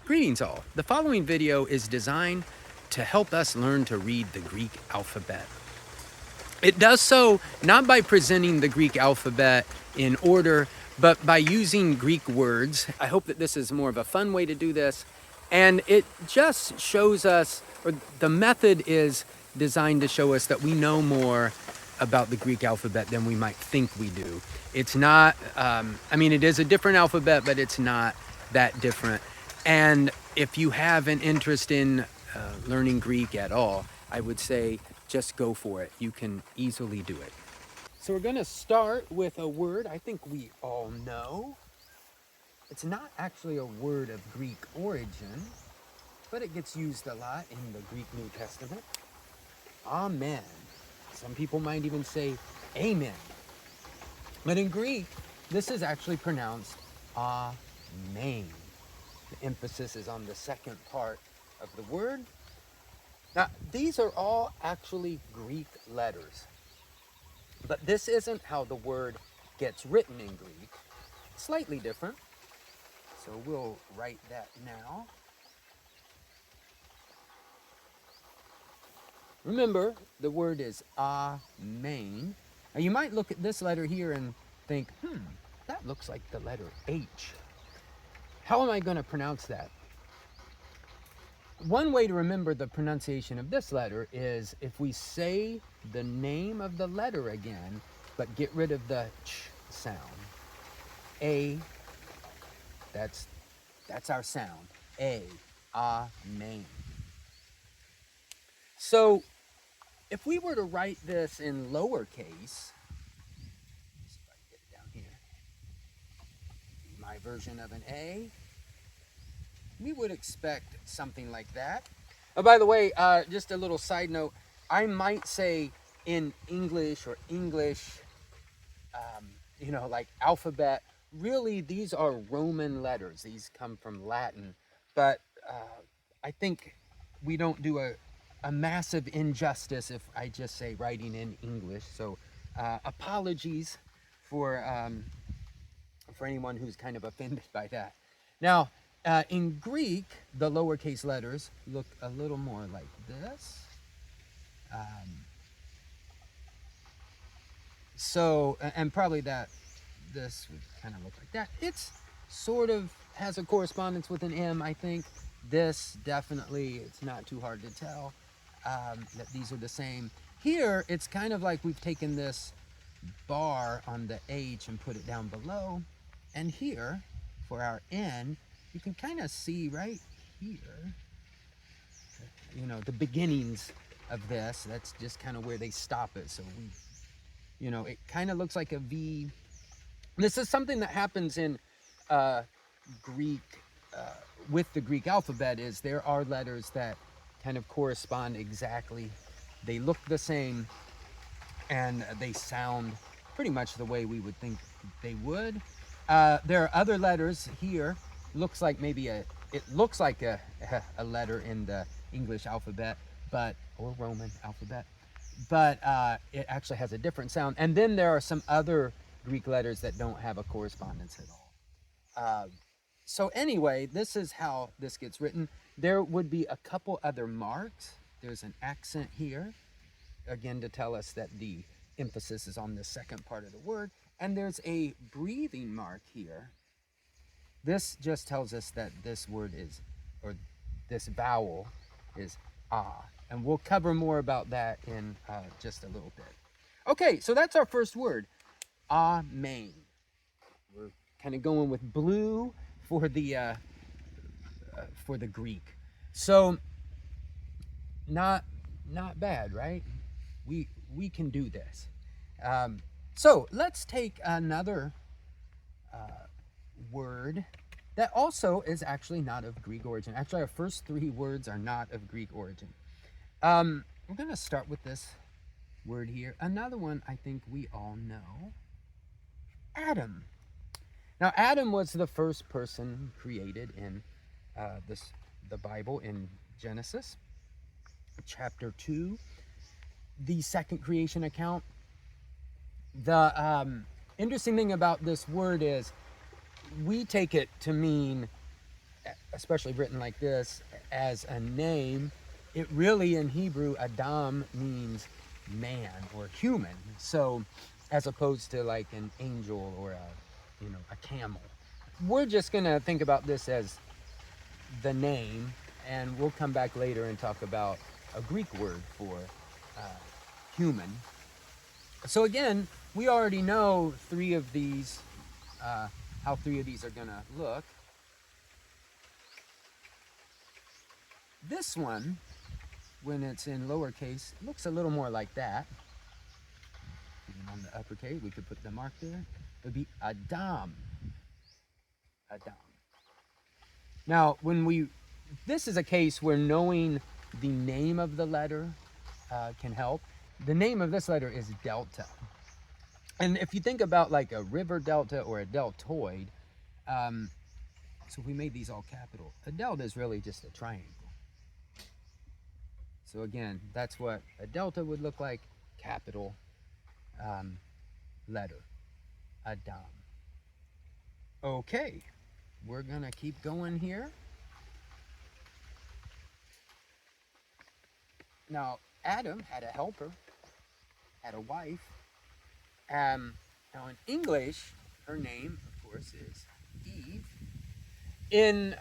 Greetings all. The following video is designed to help us learn to read the Greek alphabet. It does so not by presenting the Greek alphabet in order, but by using Greek words. I hope that this is more of a fun way to do this. And it just shows us, or the method is designed to show us that we know more about the Greek alphabet than we might think we do. It's not, it is a different alphabet, but it's not that different. And if you have an interest in learning Greek at all, I would say just go for it. You can easily do it. So we're going to start with a word I think we all know. It's not actually a word of Greek origin, but it gets used a lot in the Greek New Testament. Amen. Some people might even say amen. But in Greek, this is actually pronounced amen. The emphasis is on the second part of the word. Now, these are all actually Greek letters. But this isn't how the word gets written in Greek. Slightly different. So we'll write that now. Remember, the word is amen. Now you might look at this letter here and think, that looks like the letter H. How am I going to pronounce that? One way to remember the pronunciation of this letter is if we say the name of the letter again, but get rid of the ch sound. A, that's our sound. A, amen. So, if we were to write this in lowercase, see if I can get it down here, my version of an A, we would expect something like that. Oh, by the way, just a little side note, I might say in English or English, like alphabet, really these are Roman letters. These come from Latin, but I think we don't do a massive injustice if I just say writing in English. So apologies for anyone who's kind of offended by that. Now, in Greek, the lowercase letters look a little more like this. And probably this would kind of look like that. It's sort of has a correspondence with an M, I think. This definitely, it's not too hard to tell that these are the same. Here, it's kind of like we've taken this bar on the H and put it down below. And here, for our N, you can kind of see right here, the beginnings of this. That's just kind of where they stop it. So it kind of looks like a V. This is something that happens in Greek, with the Greek alphabet, is there are letters that kind of correspond exactly. They look the same and they sound pretty much the way we would think they would. There are other letters here. Looks like it looks like a letter in the English alphabet, or Roman alphabet, but it actually has a different sound. And then there are some other Greek letters that don't have a correspondence at all. So anyway, this is how this gets written. There would be a couple other marks. There's an accent here, again to tell us that the emphasis is on the second part of the word. And there's a breathing mark here. This just tells us that this word is, or this vowel is ah. And we'll cover more about that in just a little bit. Okay, so that's our first word, amen. We're kind of going with blue for the Greek. So not bad, right? We can do this. So let's take another word that also is actually not of Greek origin. Actually, our first three words are not of Greek origin. We're going to start with this word here. Another one I think we all know, Adam. Now, Adam was the first person created in the Bible in Genesis, chapter 2, the second creation account. The interesting thing about this word is we take it to mean especially written like this, as a name, it really in Hebrew, Adam means man or human. So, as opposed to like an angel or a camel. We're just gonna think about this as the name, and we'll come back later and talk about a Greek word for uh, human. So again, we already know three of these, how three of these are gonna look. This one, when it's in lowercase, looks a little more like that. Even on the uppercase, we could put the mark there. It would be Adam. Adam. Now, this is a case where knowing the name of the letter can help. The name of this letter is delta. And if you think about like a river delta or a deltoid, so if we made these all capital, a delta is really just a triangle. So again, that's what a delta would look like, capital letter, Adam. Okay, we're gonna keep going here. Now, Adam had a helper, had a wife. Now in English, her name, of course, is Eve. In,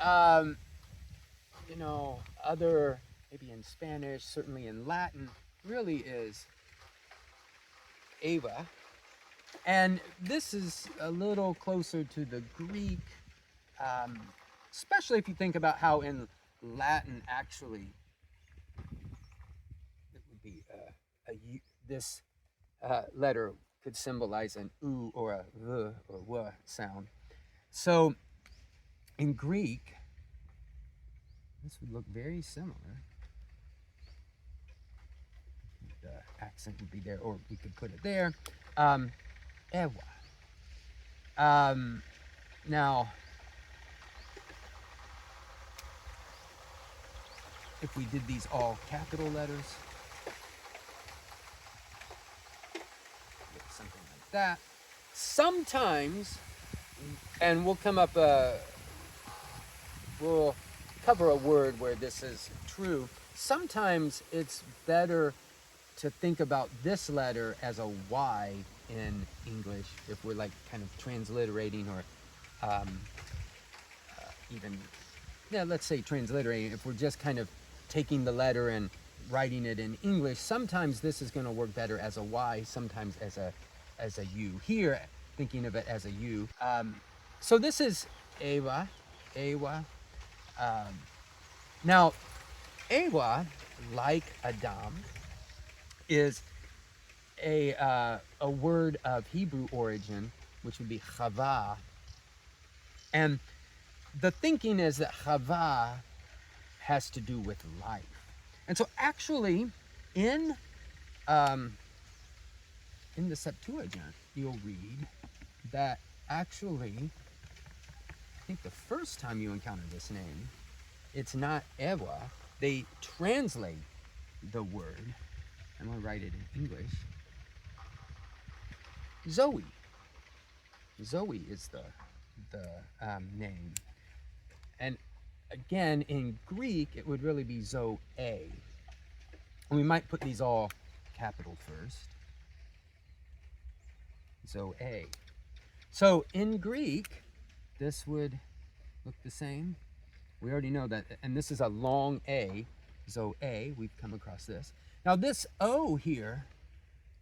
other, maybe in Spanish, certainly in Latin, really is Eva. And this is a little closer to the Greek, especially if you think about how in Latin, actually, it would be this letter could symbolize an U or a V or W sound. So in Greek, this would look very similar. The accent would be there, or we could put it there. Ewa. Now, if we did these all capital letters, something like that. Sometimes, and we'll cover a word where this is true. Sometimes it's better to think about this letter as a Y in English if we're like kind of transliterating or let's say transliterating. If we're just kind of taking the letter and writing it in English, sometimes this is going to work better as a Y, sometimes as a U. Here, thinking of it as a U. So this is Ewa. Now, Ewa, like Adam, is a word of Hebrew origin, which would be Chava. And the thinking is that Chava has to do with life. And so actually, in the Septuagint, you'll read that actually, I think the first time you encounter this name, it's not Ewa. They translate the word. I'm going to write it in English. Zoe. Zoe is the name. And again, in Greek, it would really be Zoe. And we might put these all capital first. Zoe. So in Greek, this would look the same. We already know that, and this is a long A, Zoe. We've come across this. Now this O here,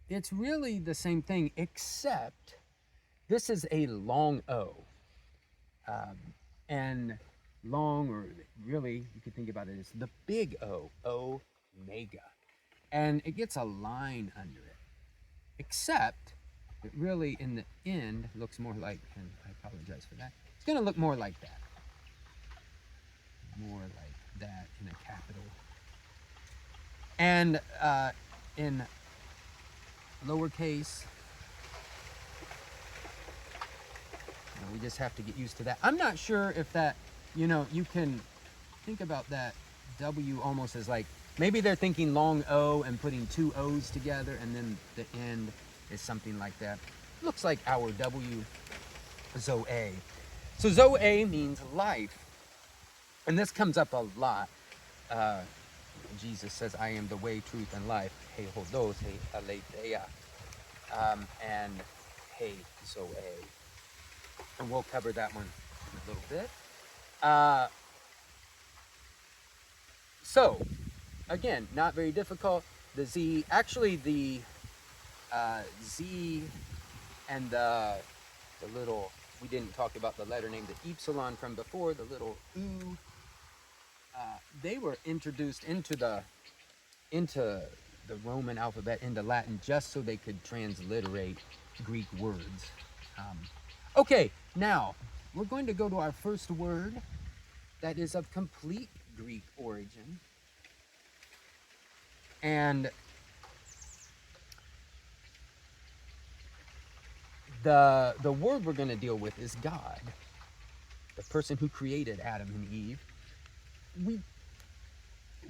it's really the same thing, except this is a long O. And long, or really, you could think about it as the big O, omega. And it gets a line under it. Except, it really, in the end, looks more like, and I apologize for that, it's going to look more like that. More like that in a capital. And in lowercase, we just have to get used to that. I'm not sure if that, you can think about that W almost as like, maybe they're thinking long O and putting two O's together, and then the end is something like that. Looks like our W, Zoe. So Zoe means life. And this comes up a lot. Uh, Jesus says, I am the way, truth, and life. Hey, hodos, hey, aletheia. And hey, zoe. And we'll cover that one in a little bit. So, again, not very difficult. The Z, actually the Z and the little, we didn't talk about the letter name, the epsilon from before, the little oo, they were introduced into the Roman alphabet, into Latin, just so they could transliterate Greek words. Okay, now we're going to go to our first word that is of complete Greek origin. And the word we're going to deal with is God, the person who created Adam and Eve.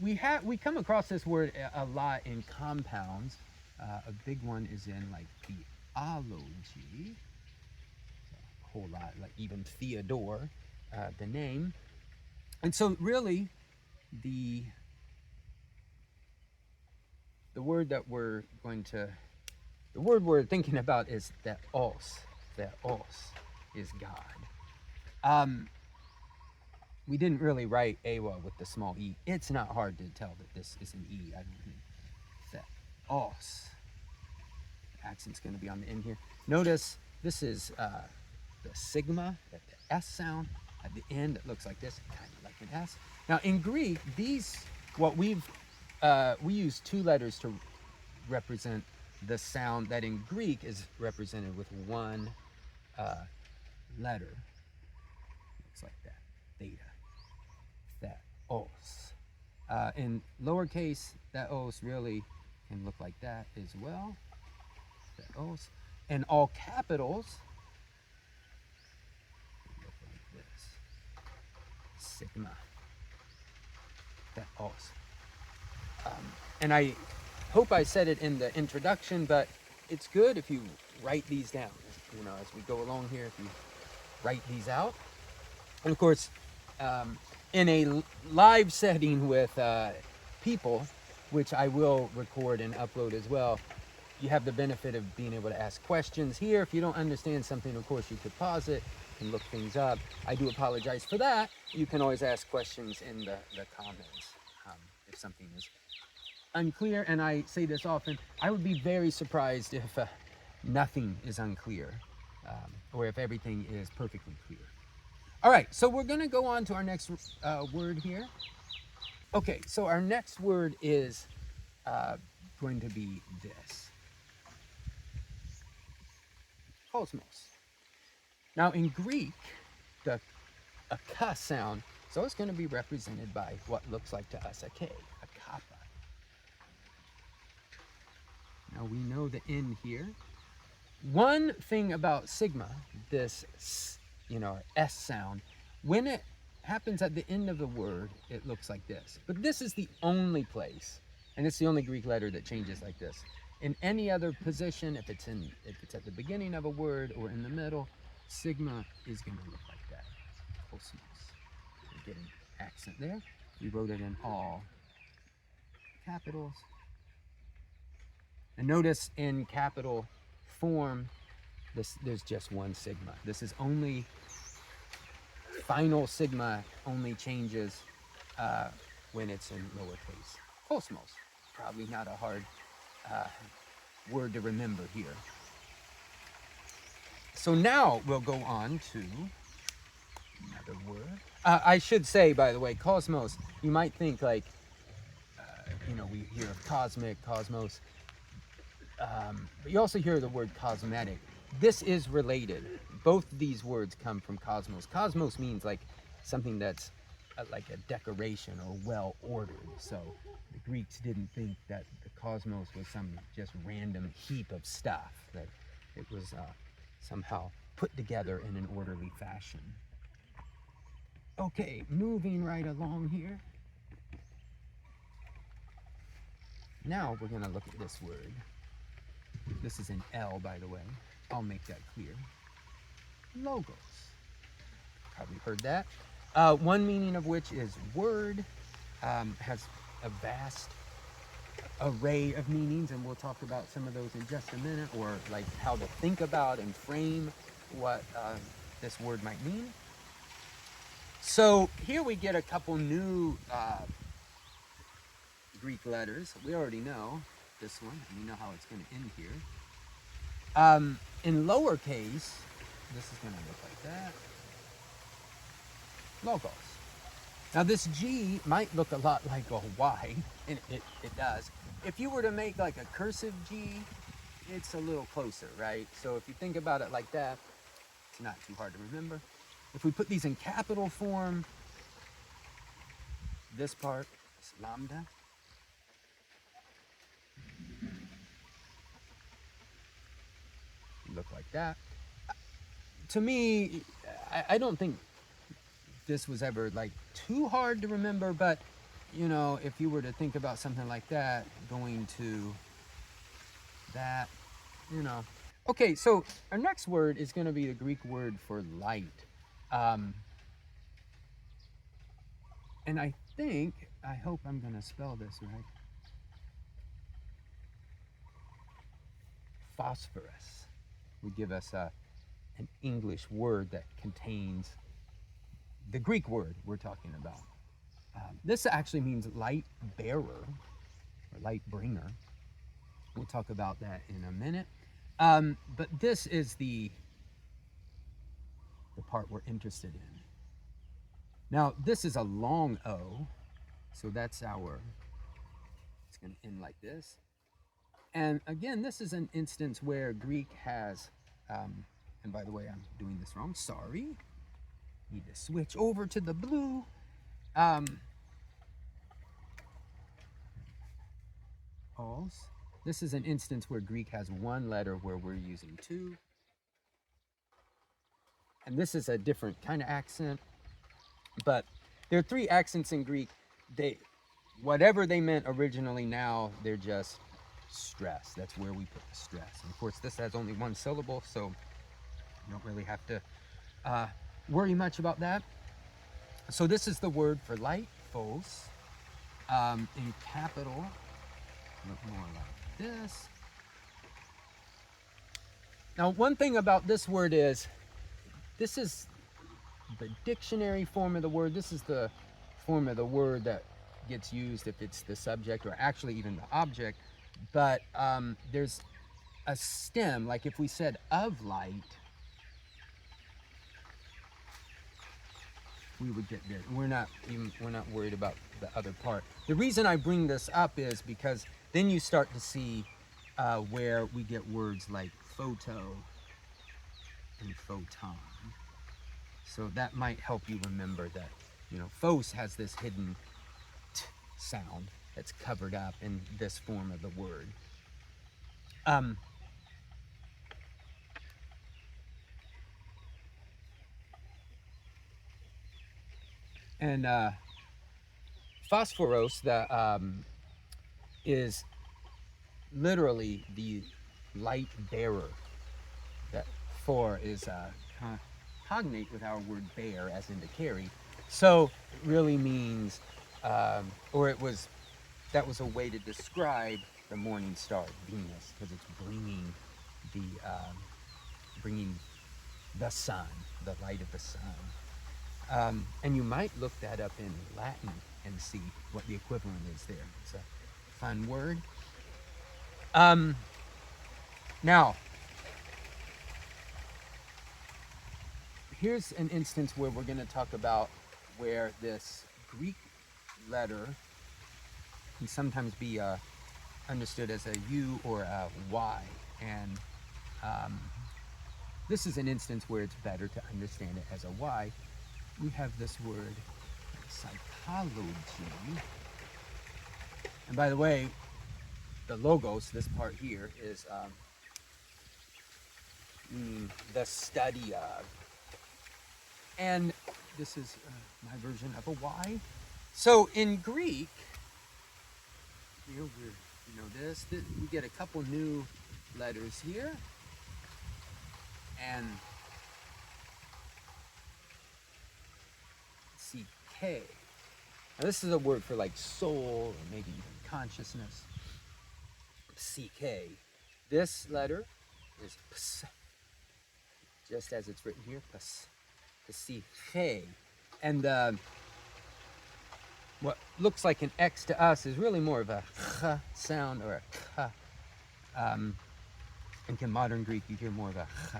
We come across this word a lot in compounds. A big one is in like theology. A whole lot, like even Theodore, the name. And so really, the word that we're thinking about is theos. Theos is God. We didn't really write Awa with the small e. It's not hard to tell that this is an e. I don't think. Theos. The accent's going to be on the end here. Notice this is the sigma, the S sound. At the end, it looks like this, kind of like an S. Now, in Greek, we use two letters to represent the sound that in Greek is represented with one letter. Looks like that, theta, theos. In lowercase, theos really can look like that as well, theos. And all capitals, look like this, sigma, theos. And I hope I said it in the introduction, but it's good if you write these down. You know, as we go along here, if you write these out. And of course, in a live setting with people, which I will record and upload as well, you have the benefit of being able to ask questions here. If you don't understand something, of course, you could pause it and look things up. I do apologize for that. You can always ask questions in the comments if something is unclear. And I say this often, I would be very surprised if nothing is unclear, or if everything is perfectly clear. All right, so we're going to go on to our next word here. Okay, so our next word is going to be this. Cosmos. Now in Greek, a k sound is always going to be represented by what looks like to us a k, a kappa. Now we know the N here. One thing about sigma, this S sound, when it happens at the end of the word, it looks like this. But this is the only place, and it's the only Greek letter that changes like this. In any other position, if it's at the beginning of a word or in the middle, sigma is going to look like that. Cosmos. We get an accent there. We wrote it in all capitals. And notice in capital form, there's just one sigma. This is only final sigma, only changes when it's in lowercase. Cosmos. Probably not a hard word to remember here. So now we'll go on to another word. I should say, by the way, cosmos, you might think like, we hear of cosmic, cosmos, but you also hear the word cosmetic. This is related. Both these words come from cosmos. Cosmos means like something that's like a decoration or well ordered. So the Greeks didn't think that the cosmos was some just random heap of stuff, that it was somehow put together in an orderly fashion. Okay, moving right along here. Now we're going to look at this word. This is an L, by the way. I'll make that clear. Logos. Probably heard that. One meaning of which is word, has a vast array of meanings, and we'll talk about some of those in just a minute, or like how to think about and frame what this word might mean. So here we get a couple new Greek letters. We already know this one, and we know how it's going to end here. In lowercase, this is going to look like that. Logos. Now this G might look a lot like a Y, and it does. If you were to make like a cursive G, it's a little closer, right? So if you think about it like that, it's not too hard to remember. If we put these in capital form, this part is lambda. Look like that. To me, I don't think this was ever like too hard to remember, but you know, if you were to think about something like that, going to that, you know. Okay, so our next word is going to be the Greek word for light. And I hope I'm going to spell this right. Phosphorus would give us an English word that contains the Greek word we're talking about. This actually means light bearer or light bringer. We'll talk about that in a minute. But this is the part we're interested in. Now, this is a long O, so that's it's going to end like this. And again, this is an instance where Greek has, and by the way, I'm doing this wrong, sorry. Need to switch over to the blue. This is an instance where Greek has one letter where we're using two. And this is a different kind of accent. But there are three accents in Greek. Whatever they meant originally, now they're just stress. That's where we put the stress. And of course, this has only one syllable, so you don't really have to worry much about that. So this is the word for light, phos, in capital. Look more like this. Now, one thing about this word is, this is the dictionary form of the word. This is the form of the word that gets used if it's the subject or actually even the object. But there's a stem, like if we said of light, we would get there. We're not worried about the other part. The reason I bring this up is because then you start to see where we get words like photo and photon. So that might help you remember that, you know, phos has this hidden t sound that's covered up in this form of the word. And phosphoros is literally the light bearer. That for is cognate with our word bear, as in to carry. So it really means, that was a way to describe the morning star, Venus, because it's bringing the sun, the light of the sun. And you might look that up in Latin and see what the equivalent is there. It's a fun word. Now, here's an instance where we're going to talk about where this Greek letter can sometimes be understood as a U or a Y. And this is an instance where it's better to understand it as a Y. We have this word, psychology. And by the way, the logos, this part here, is meaning the study of. And this is my version of a Y. So in Greek, here we get a couple new letters here. And let's Now this is a word for like soul or maybe even consciousness. Psyche. This letter is ps, just as it's written here, ps, psyche. And what looks like an X to us is really more of a ch sound or a k. In modern Greek, you hear more of a ch.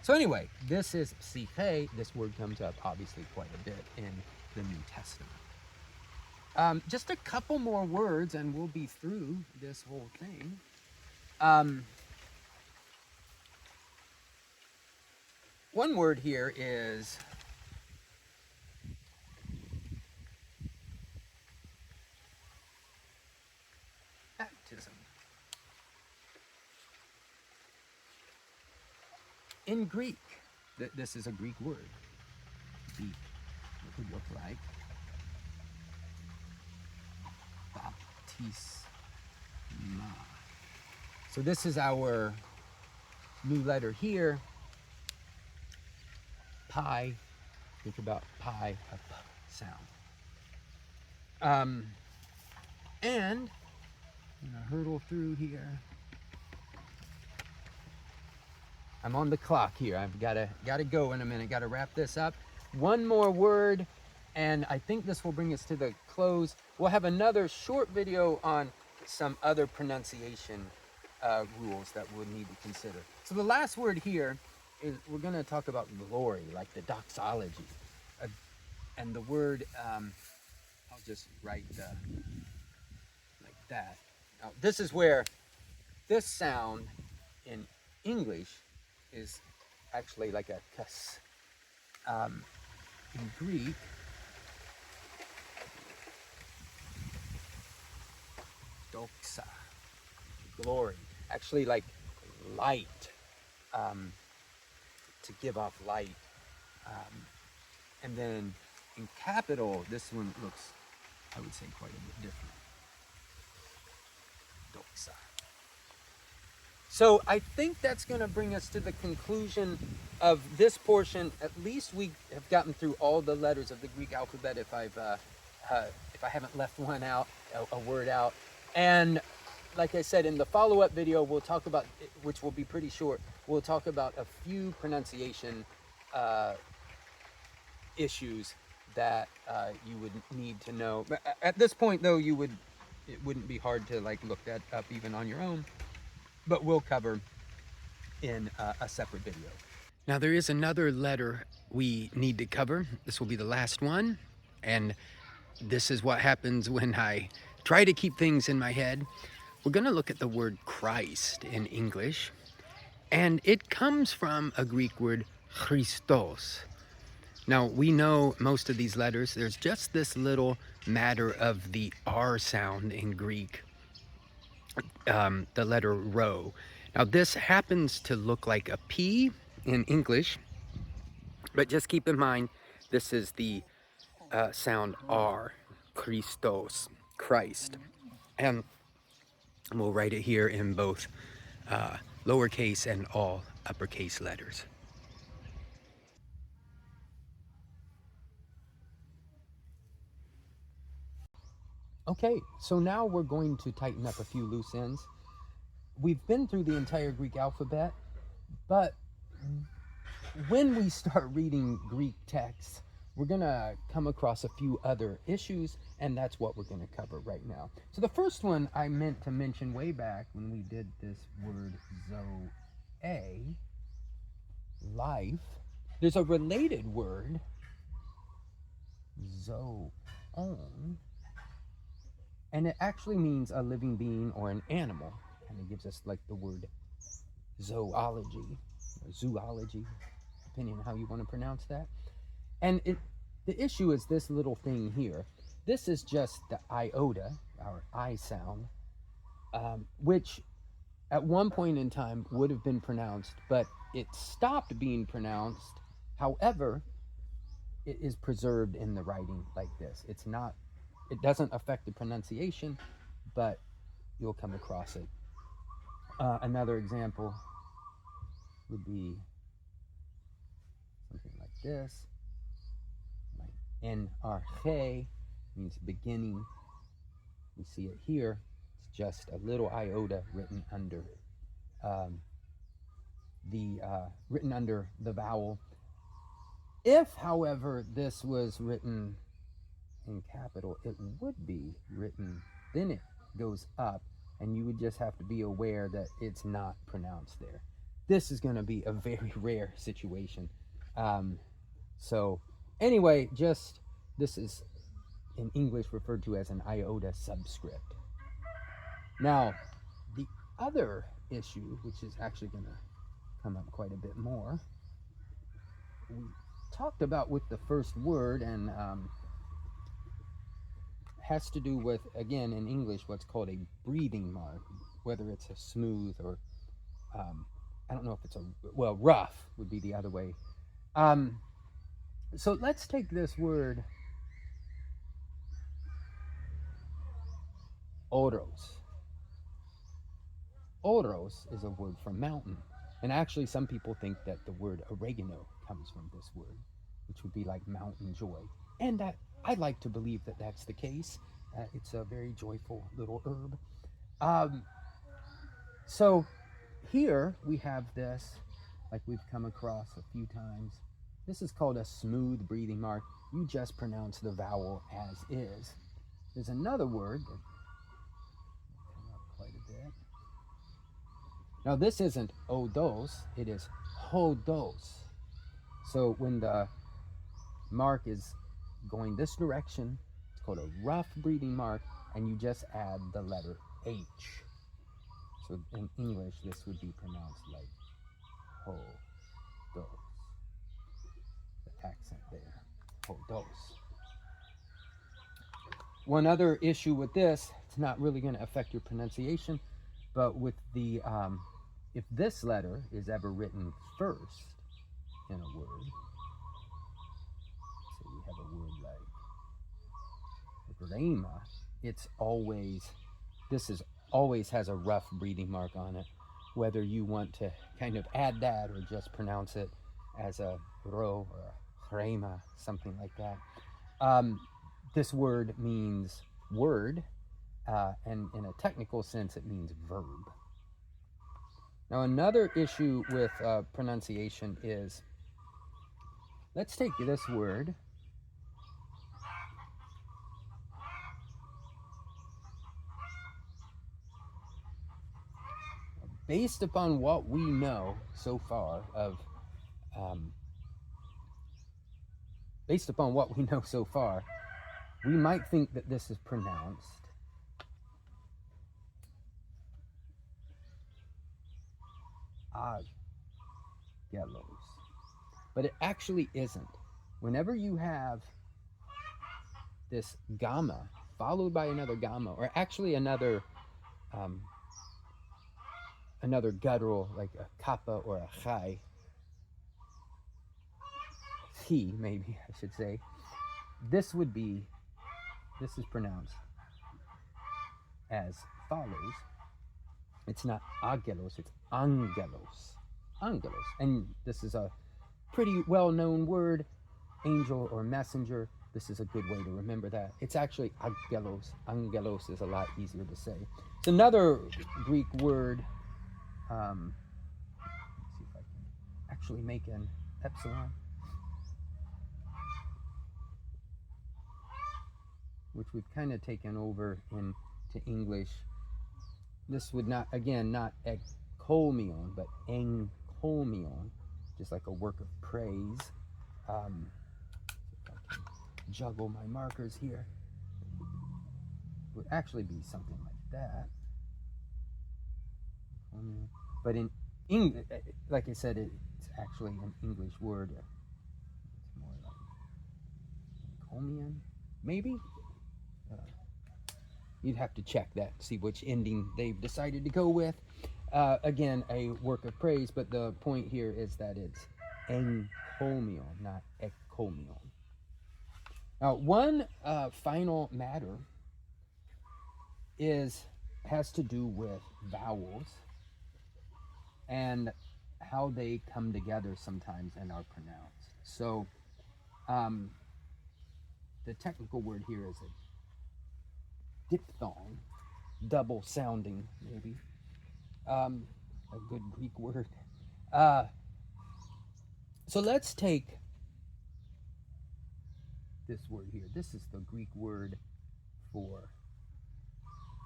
So anyway, this is psyche. This word comes up obviously quite a bit in the New Testament. Just a couple more words and we'll be through this whole thing. One word here is baptism. In Greek, this is a Greek word. It would look like baptisma. So this is our new letter here. Pi. Think about pi, a p sound. And I'm gonna hurtle through here. I'm on the clock here. I've gotta go in a minute. Gotta wrap this up. One more word, and I think this will bring us to the close. We'll have another short video on some other pronunciation rules that we'll need to consider. So the last word here is we're gonna talk about glory, like the doxology. And the word, I'll just write like that. Now, this is where this sound in English is actually like a kus. In Greek, doxa, glory, actually like light, to give off light. And then in capital, this one looks, I would say, quite a bit different. Doxa. So I think that's going to bring us to the conclusion of this portion. At least we have gotten through all the letters of the Greek alphabet. If I haven't left one out, a word out, and like I said in the follow-up video, we'll talk about, which will be pretty short. We'll talk about a few pronunciation issues that you would need to know. But at this point, though, it wouldn't be hard to like look that up even on your own. But we'll cover in a separate video. Now there is another letter we need to cover. This will be the last one. And this is what happens when I try to keep things in my head. We're gonna look at the word Christ in English. And it comes from a Greek word, Christos. Now we know most of these letters, there's just this little matter of the R sound in Greek. The letter rho. Now this happens to look like a P in English, but just keep in mind this is the sound R, Christos, Christ. And we'll write it here in both lowercase and all uppercase letters. Okay, so now we're going to tighten up a few loose ends. We've been through the entire Greek alphabet, but when we start reading Greek texts, we're gonna come across a few other issues, and that's what we're gonna cover right now. So the first one I meant to mention way back when we did this word zoe, life. There's a related word, zoon, and it actually means a living being or an animal. And it gives us like the word zoology or zoology, depending on how you want to pronounce that. And the issue is this little thing here. This is just the iota, our I sound, which at one point in time would have been pronounced, but it stopped being pronounced. However, it is preserved in the writing like this. It doesn't affect the pronunciation, but you'll come across it. Another example would be something like this. And arche means beginning. We see it here. It's just a little iota written under um, the vowel. If, however, this was written in capital, it would be written, then it goes up, and you would just have to be aware that it's not pronounced there. This is going to be a very rare situation. So, anyway, just this is in English referred to as an iota subscript. Now, the other issue, which is actually going to come up quite a bit more, we talked about with the first word, and has to do with, again, in English, what's called a breathing mark, whether it's a smooth or I don't know if it's rough would be the other way. So let's take this word oros. Oros is a word for mountain. And actually, some people think that the word oregano comes from this word, which would be like mountain joy. And I'd like to believe that that's the case. It's a very joyful little herb. So here we have this, like we've come across a few times. This is called a smooth breathing mark. You just pronounce the vowel as is. There's another word that will come up quite a bit. Now this isn't odos, it is hodos. So when the mark is going this direction, it's called a rough breathing mark, and you just add the letter H. So in English, this would be pronounced like hodos. The accent there, hodos. One other issue with this, it's not really going to affect your pronunciation, but with the if this letter is ever written first in a word, say we have a word like rema, it's always, this is always has a rough breathing mark on it, whether you want to kind of add that or just pronounce it as a ro or a rema, something like that. This word means word, and in a technical sense, it means verb. Now, another issue with pronunciation is, let's take this word. Based upon what we know so far we might think that this is pronounced agelos, but it actually isn't. Whenever you have this gamma followed by another gamma, or actually another guttural, like a kappa or a chai, chi maybe I should say, this is pronounced as follows. It's not agelos, it's angelos. Angelos. And this is a pretty well-known word, angel or messenger. This is a good way to remember that. It's actually angelos. Angelos is a lot easier to say. It's another Greek word. Let's see if I can actually make an epsilon, which we've kind of taken over into English. This would not, again, not ekkomion, but enkomion, just like a work of praise. If I can juggle my markers here, it would actually be something like that. But in English, like I said, it's actually an English word. It's more like enkomion, maybe? You'd have to check that, see which ending they've decided to go with. Again, a work of praise, but the point here is that it's enkomion, not ekkomion. Now, one final matter has to do with vowels and how they come together sometimes and are pronounced. So, the technical word here is a diphthong, double sounding, maybe. A good Greek word. So let's take this word here. This is the Greek word for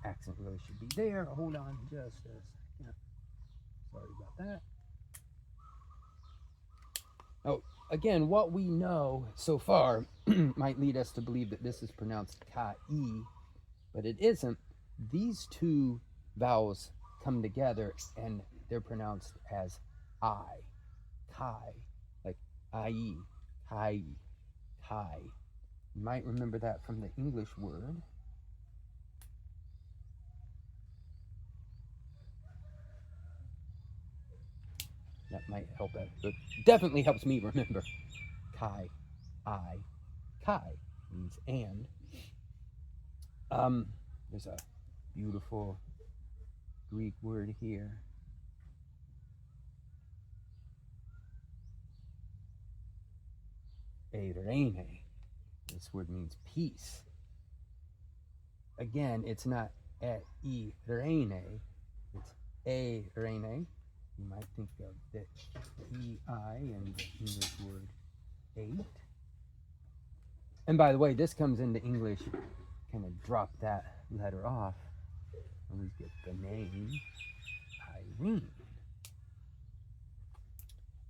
accent. Really should be there. Hold on just a second. Sorry about that. Oh, again, what we know so far might lead us to believe that this is pronounced ka-e, but it isn't. These two vowels come together and they're pronounced as I, kai, like I-e, kai, kai. You might remember that from the English word. That might help it. It definitely helps me remember. Kai, I, kai means and. There's a beautiful Greek word here. Eirene. This word means peace. Again, it's not e-rene, it's eirene. You might think of the E-I in the English word 8. And by the way, this comes into English, kind of drop that letter off, and we get the name Irene.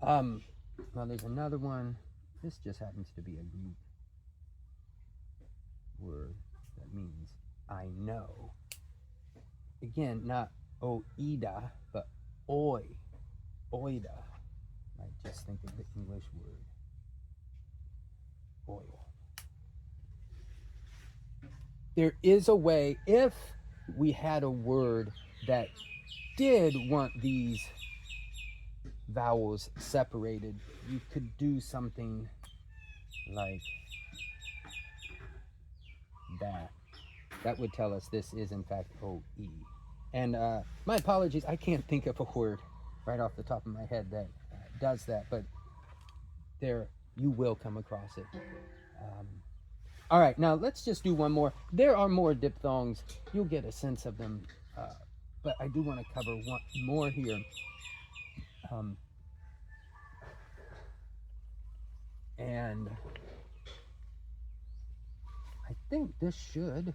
Well, there's another one. This just happens to be a Greek word that means I know. Again, not oida, but oi, oida. Might just think of the English word oil. There is a way, if we had a word that did want these vowels separated, you could do something like that. That would tell us this is in fact O-E. And my apologies, I can't think of a word right off the top of my head that does that, but there, you will come across it. All right, now let's just do one more. There are more diphthongs. You'll get a sense of them, but I do want to cover one more here. And I think this should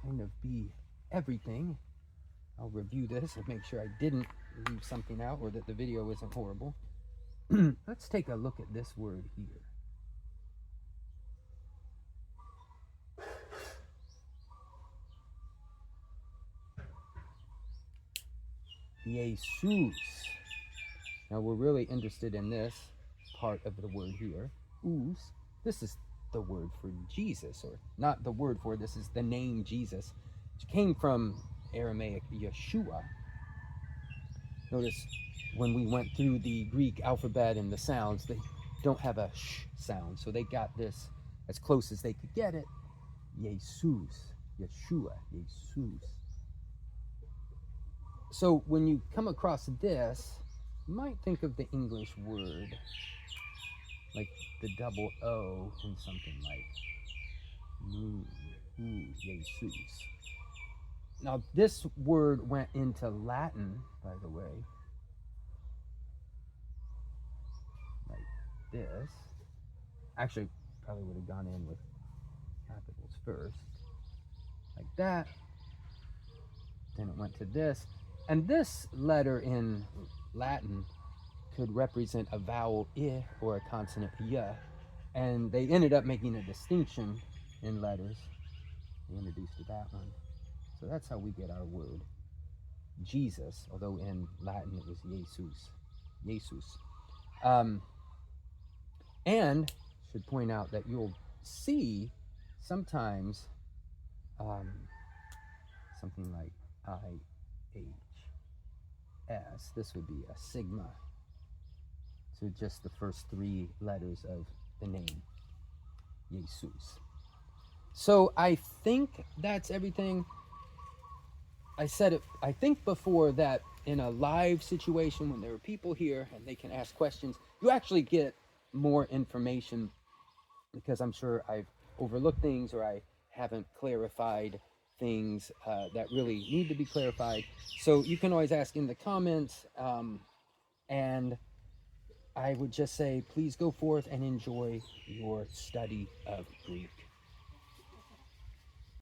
kind of be everything. I'll review this and make sure I didn't leave something out or that the video isn't horrible. Let's take a look at this word here. Jesus. Now we're really interested in this part of the word here. Us. This is the word for Jesus, or not the word for it, this is the name Jesus, which came from Aramaic Yeshua. Notice when we went through the Greek alphabet and the sounds, they don't have a sh sound, so they got this as close as they could get it. Jesus, Yeshua, Jesus. So when you come across this, you might think of the English word, like the double O in something like Jesus. Now this word went into Latin, by the way, like this. Actually, probably would have gone in with capitals first, like that. Then it went to this. And this letter in Latin could represent a vowel I or a consonant Y. And they ended up making a distinction in letters. They introduced that one. So that's how we get our word Jesus, although in Latin it was Jesus. Jesus. And should point out that you'll see sometimes something like IHS. This would be a sigma. So just the first 3 letters of the name, Jesus. So I think that's everything. I said it, I think before, that in a live situation when there are people here and they can ask questions, you actually get more information, because I'm sure I've overlooked things or I haven't clarified things that really need to be clarified. So you can always ask in the comments. And I would just say, please go forth and enjoy your study of Greek.